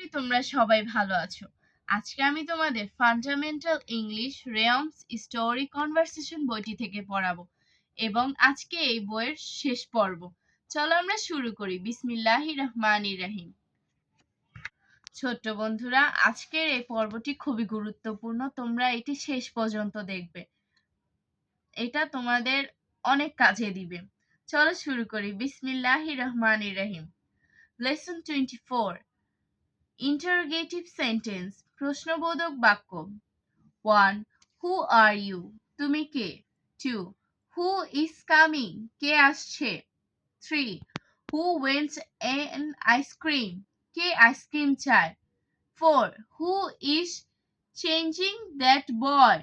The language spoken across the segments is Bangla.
করি তোমরা সবাই ভালো আছো। আজকে আমি তোমাদের ফান্ডামেন্টাল ইংলিশ রেয়মস স্টোরি কনভারসেশন বইটি থেকে পড়াবো এবং আজকে এই বইয়ের শেষ পর্ব। চলো আমরা শুরু করি। বিসমিল্লাহির রহমানির রহিম। ছোট্ট বন্ধুরা, আজকের এই পর্বটি খুবই গুরুত্বপূর্ণ। তোমরা এটি শেষ পর্যন্ত দেখবে, এটা তোমাদের অনেক কাজে দিবে। চলো শুরু করি। বিসমিল্লাহির রহমানির রহিম। লেসন 24, ইন্টারোগেটিভ সেন্টেন্স, প্রশ্নবোধক বাক্য। 1. হু আর ইউ, তুমি কে? 2. হু ইজ কামিং, কে আসছে? 3. হু ওয়েন্টস এন আইসক্রিম, কে আইসক্রিম চায়? 4. Who is chasing that boy,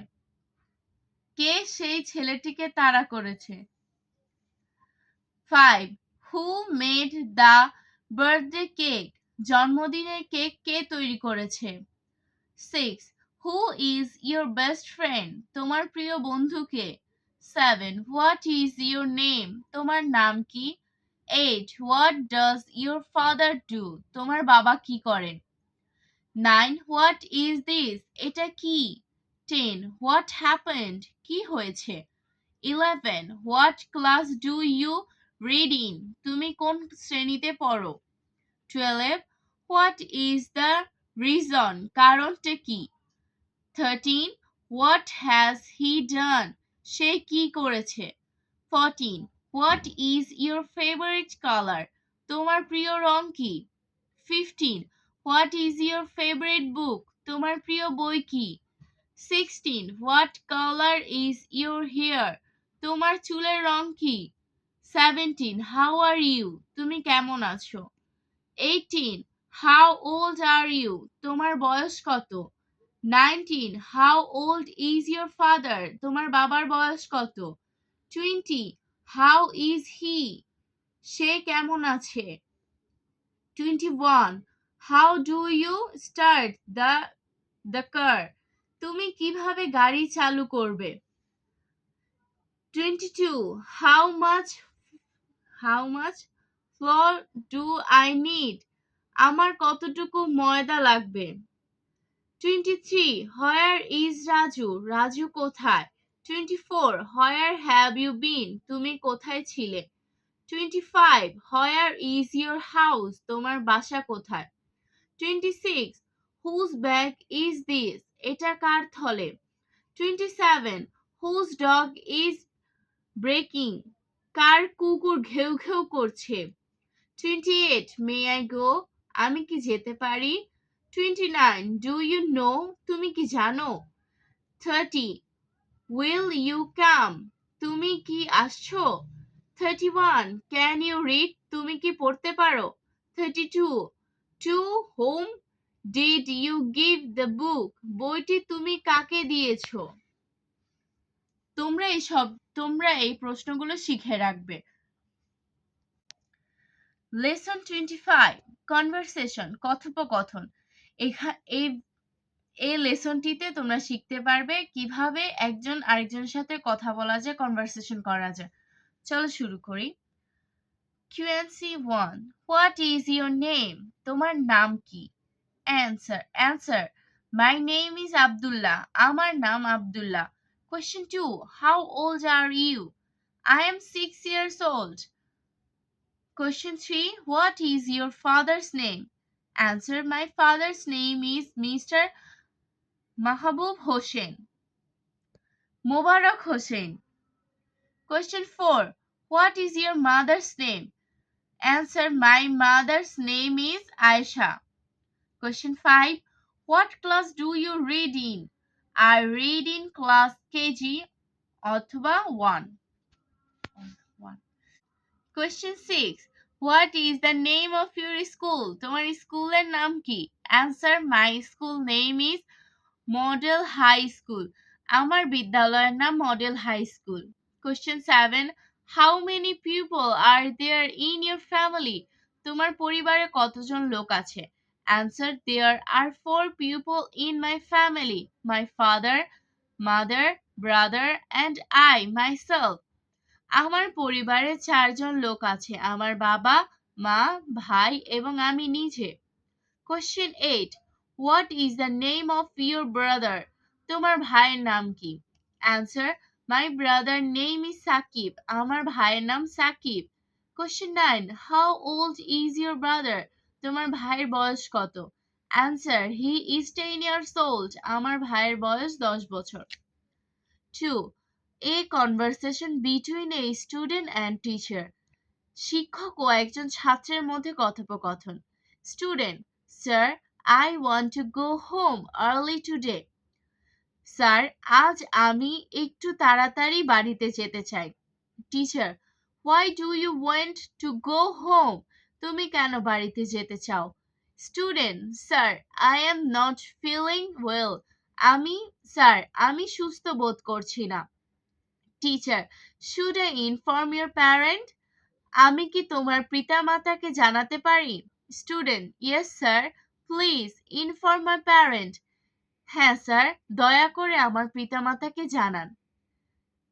কে সেই ছেলেটিকে তাড়া করেছে? 5. Who made the birthday cake, জন্মদিনের কেক কে তৈরি করেছে? 6. Who is your best friend, তোমার প্রিয় বন্ধু কে? 7. What is your name, তোমার নাম কি? 8. What does your father do, তোমার বাবা কি করেন? 9. What is this, এটা কি? 10. What happened, কি হয়েছে? 11. What class do you read in, তুমি কোন শ্রেণীতে পড়ো? 12. What is the reason, কারণটা কি? 13. What has he done, সে কি করেছে? 14. What is your favorite color, তোমার প্রিয় রং কি? 15. What is your favorite book, তোমার প্রিয় বই কি? 16. What color is your hair, তোমার চুলের রং কি? 17. How are you, তুমি কেমন আছো? 18. How old are you, তোমার বয়স কত? 19. How old is your father, তোমার বাবার বয়স কত? 20. How is he, সে কেমন আছে? 21. How do you start the car, তুমি কিভাবে গাড়ি চালু করবে? 22. How much flour do I need, আমার কতটুকু ময়দা লাগবে? 23. Where is Raju, রাজু কোথায়? 24. Where have you been, তুমি কোথায় ছিলে? 25. Where is your house, তোমার বাসা কোথায়? 26. Whose bag is this, এটা কার থলে? 27. Whose dog is barking, কার কুকুর ঘেউ ঘেউ করছে? 28. May I go, আমি কি যেতে পারি? 29. Do you know, তুমি কি জানো? 30. Will you come, তুমি কি আসছো? 31. Can you read, তুমি কি পড়তে পারো? 32. To whom did you give the book, বইটি তুমি কাকে দিয়েছো? তোমরা এই প্রশ্নগুলো শিখে রাখবে। লেসন 25, কনভারসেশন, কথোপকথন। এই লেসনটিতে তোমরা শিখতে পারবে কিভাবে একজন আরেকজনের সাথে কথা বলা যায়, কনভারসেশন করা যায়। চলো শুরু করি। Q&C 1. What is your name, তোমার নাম কি? Answer. My name is Abdullah, আমার নাম Abdullah. Question 2. How old are you? I am 6 years old. Question 3. What is your father's name? Answer. My father's name is Mr. Mahabub Hossain. Mubarak Hossain. Question 4. What is your mother's name? Answer. My mother's name is Aisha. Question 5. What class do you read in? I read in class KG অথবা 1. Question 6. What is the name of your school? তোমার স্কুলের নাম কি? Answer. My school name is Model High School. আমার বিদ্যালয়ের নাম Model High School. Question 7. How many people are there in your family? তোমার পরিবারে কতজন লোক আছে? Answer. There are 4 people in my family. My father, mother, brother and I myself. আমার পরিবারে 4 জন লোক আছে, আমার বাবা, মা, ভাই এবং আমি নিজে। Question 8. What is the name of your brother? তোমার ভাইয়ের নাম কি? Answer. My brother name is Sakib. আমার ভাইয়ের নাম Shakib. Question 9. How old is your brother? তোমার ভাইয়ের বয়স কত? Answer. He is 10 years old. আমার ভাইয়ের বয়স 10 বছর। 2. A conversation between a student and teacher. শিক্ষক ও একজন ছাত্রের মধ্যে কথোপকথন। Student. Sir, I want to go home early today. Sir, আজ আমি একটু তাড়াতাড়ি বাড়িতে যেতে চাই। Teacher. Why do you want to go home? তুমি কেন বাড়িতে যেতে চাও? Student. Sir, I am not feeling well. আমি সুস্থ বোধ করছি না। Teacher. Should I inform your parent? আমি কি তোমার পিতামাতাকে জানাতে পারি? Student. Yes sir, please inform my parent. হ্যাঁ স্যার, দয়া করে আমার পিতামাতাকে জানান।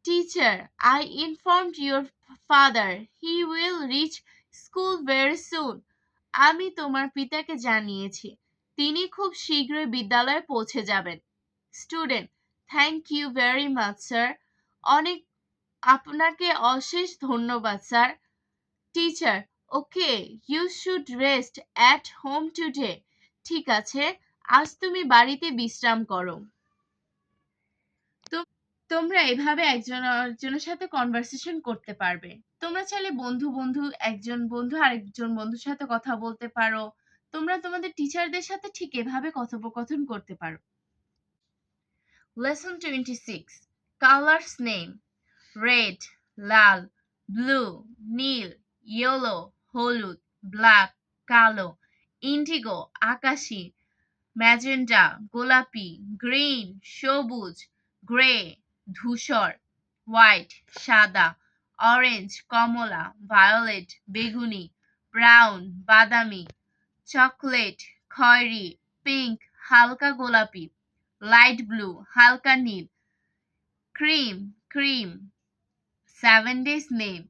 Teacher. I informed your father. He will reach school very soon. আমি তোমার পিতাকে জানিয়েছি, তিনি খুব শীঘ্রই বিদ্যালয়ে পৌঁছে যাবেন। Student. Thank you very much sir. আপনাকে অশেষ ধন্যবাদ sir. Teacher. Okay, you should rest at home today. ঠিক আছে, আজ তুমি বাড়িতে বিশ্রাম করো। তোমরা এভাবে একজনের সাথে কনভারসেশন করতে পারবে। তোমরা চাইলে একজন বন্ধু আরেকজন বন্ধুর সাথে কথা বলতে পারো। তোমরা তোমাদের টিচারদের সাথে ঠিক এভাবে কথোপকথন করতে পারো। Lesson 26. Colors name. Red, লাল, blue, নীল, yellow, হলুদ, black, কালো, indigo, আকাশী, magenta, গোলাপি, green, সবুজ, gray, ধূসর, white, সাদা, orange, কমলা, violet, বেগুনি, brown, বাদামি, chocolate, খয়েরি, pink, হালকা গোলাপি, light blue, হালকা নীল, cream, 7 days name.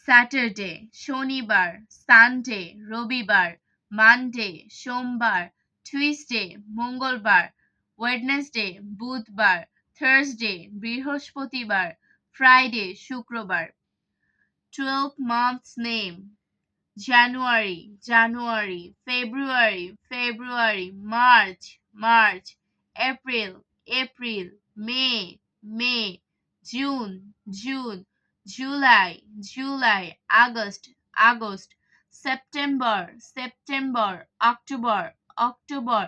Saturday, শনিবার, Sunday, রবিবার, Monday, সোমবার, Tuesday, মঙ্গলবার, Wednesday, বুধবার, Thursday, বৃহস্পতিবার, Friday, শুক্রবার। 12 months name. January, February, March, April, May, June, July, August, September, October,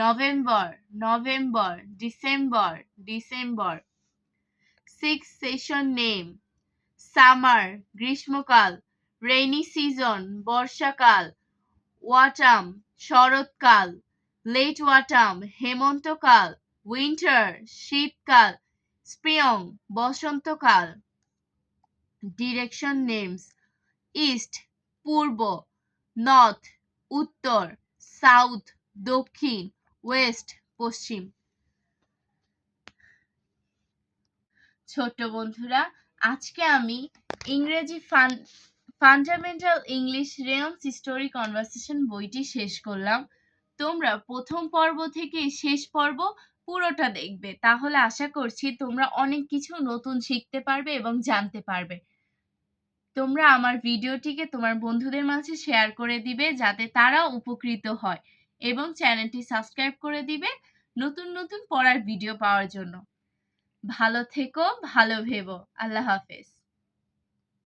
November, December. 6 session name. Summer, গ্রীষ্মকাল, rainy season, বর্ষাকাল, autumn, শরৎকাল, late autumn, হেমন্তকাল, winter, শীতকাল, spring, বসন্তকাল। Direction names. East, পূর্ব, North, উত্তর, South, দক্ষিণ, West, পশ্চিম। ছোট্ট বন্ধুরা, আজকে আমি ইংরেজি ফান্ডামেন্টাল ইংলিশ রেয়ন্স স্টোরি কনভারসেশন বইটি শেষ করলাম। তোমরা প্রথম পর্ব থেকে শেষ পর্ব পুরোটা দেখবে, তাহলে আশা করছি তোমরা অনেক কিছু নতুন শিখতে পারবে এবং জানতে পারবে। তোমরা আমার ভিডিওটিকে তোমার বন্ধুদের মাঝে শেয়ার করে দিবে যাতে তারাও উপকৃত হয়, এবং চ্যানেলটি সাবস্ক্রাইব করে দিবে নতুন পড়ার ভিডিও পাওয়ার জন্য। ভালো থেকো, ভালো ভেবো। আল্লাহ হাফেজ।